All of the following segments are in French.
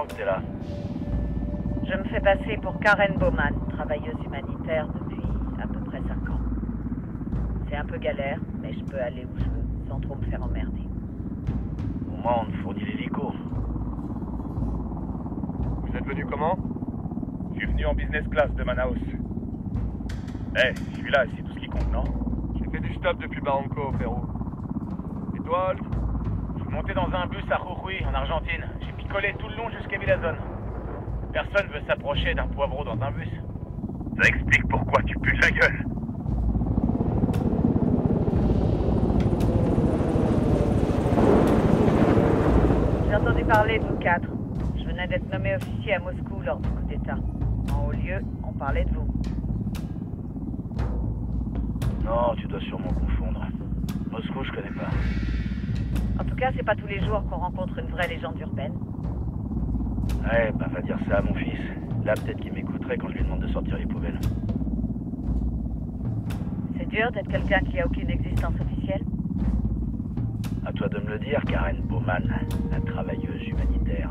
que t'es là? Je me fais passer pour Karen Bowman, travailleuse humanitaire depuis à peu près 5 ans. C'est un peu galère, mais je peux aller où je veux, sans trop me faire emmerder. Au moins, on te fournit l'hélico. Vous êtes venu comment? Je suis venu en business class de Manaus. Je suis là, c'est tout ce qui compte, non? J'ai fait du stop depuis Barranco, Pérou. Et toi, Holt? Je suis monté dans un bus à Jujuy, en Argentine. J'ai picolé tout le long jusqu'à Villazone. Personne veut s'approcher d'un poivreau dans un bus. Ça explique pourquoi tu pues la gueule. J'ai entendu parler de vous 4. Je venais d'être nommé officier à Moscou lors du coup d'État. En haut lieu, on parlait de vous. Non, tu dois sûrement confondre. Moscou, je connais pas. En tout cas, c'est pas tous les jours qu'on rencontre une vraie légende urbaine. Ouais, bah va dire ça à mon fils. Là, peut-être qu'il m'écouterait quand je lui demande de sortir les poubelles. C'est dur d'être quelqu'un qui a aucune existence officielle. À toi de me le dire, Karen Bowman, la travailleuse humanitaire.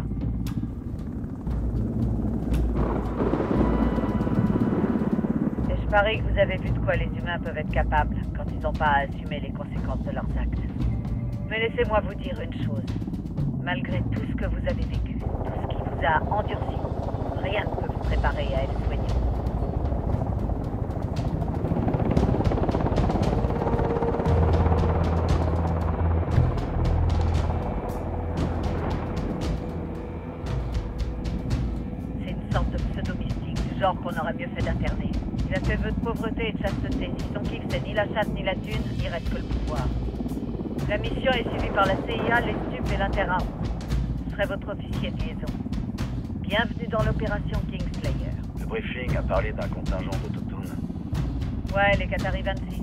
Et je parie que vous avez vu de quoi les humains peuvent être capables quand ils n'ont pas à assumer les conséquences de leurs actes. Mais laissez-moi vous dire une chose. Malgré tout ce que vous avez vécu, tout ce qui vous a endurci, rien ne peut vous préparer à être soigné. C'est une sorte de pseudo-mystique du genre qu'on aurait mieux fait d'interner. Il a fait vœu de pauvreté et de chasteté. Si son kiff c'est ni la chasse ni la thune, il reste que le pouvoir. La mission est suivie par la CIA, les stupes et l'Interarm. Je serai votre officier de liaison. Bienvenue dans l'opération Kingslayer. Le briefing a parlé d'un contingent d'autochtones. Ouais, les Qatari 26.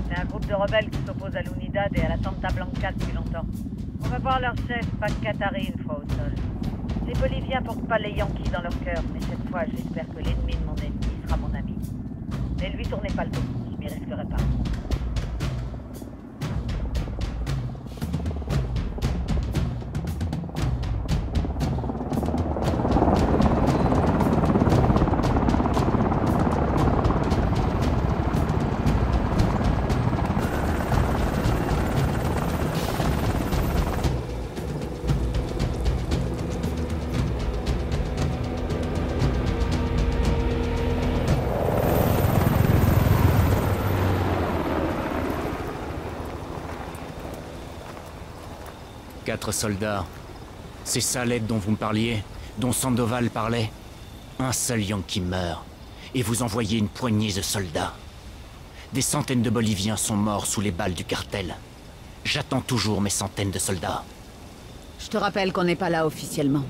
C'est un groupe de rebelles qui s'oppose à l'Unidad et à la Santa Blanca depuis longtemps. On va voir leur chef, Pac Katari, une fois au sol. Les Boliviens portent pas les Yankees dans leur cœur, mais cette fois, j'espère que l'ennemi de mon ennemi sera mon ami. Ne lui tournez pas le dos, je m'y risquerai pas. Quatre soldats. C'est ça l'aide dont vous me parliez, dont Sandoval parlait. Un seul Yankee meurt, et vous envoyez une poignée de soldats. Des centaines de Boliviens sont morts sous les balles du cartel. J'attends toujours mes centaines de soldats. Je te rappelle qu'on n'est pas là officiellement.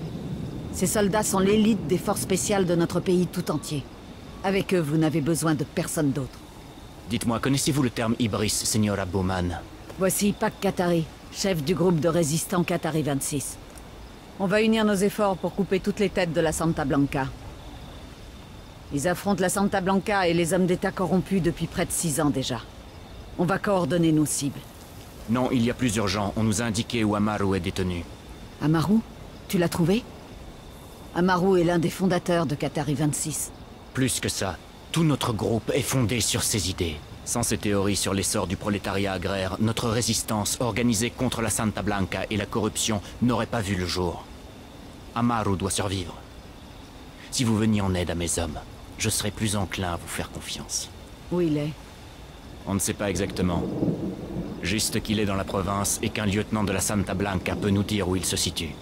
Ces soldats sont l'élite des forces spéciales de notre pays tout entier. Avec eux, vous n'avez besoin de personne d'autre. Dites-moi, connaissez-vous le terme Ibris, Señora Bowman? Voici Pac Katari, chef du groupe de résistants Qatari 26. On va unir nos efforts pour couper toutes les têtes de la Santa Blanca. Ils affrontent la Santa Blanca et les hommes d'État corrompus depuis près de 6 ans déjà. On va coordonner nos cibles. Non, il y a plus urgent. On nous a indiqué où Amaru est détenu. Amaru? Tu l'as trouvé? Amaru est l'un des fondateurs de Qatari 26. Plus que ça, tout notre groupe est fondé sur ces idées. Sans ces théories sur l'essor du prolétariat agraire, notre résistance organisée contre la Santa Blanca et la corruption n'aurait pas vu le jour. Amaru doit survivre. Si vous veniez en aide à mes hommes, je serais plus enclin à vous faire confiance. Où il est? On ne sait pas exactement. Juste qu'il est dans la province et qu'un lieutenant de la Santa Blanca peut nous dire où il se situe.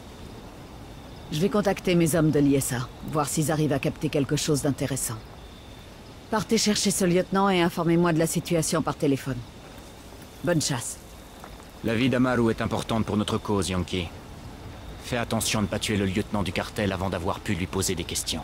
Je vais contacter mes hommes de l'ISA, voir s'ils arrivent à capter quelque chose d'intéressant. Partez chercher ce lieutenant et informez-moi de la situation par téléphone. Bonne chasse. La vie d'Amaru est importante pour notre cause, Yankee. Fais attention à ne pas tuer le lieutenant du cartel avant d'avoir pu lui poser des questions.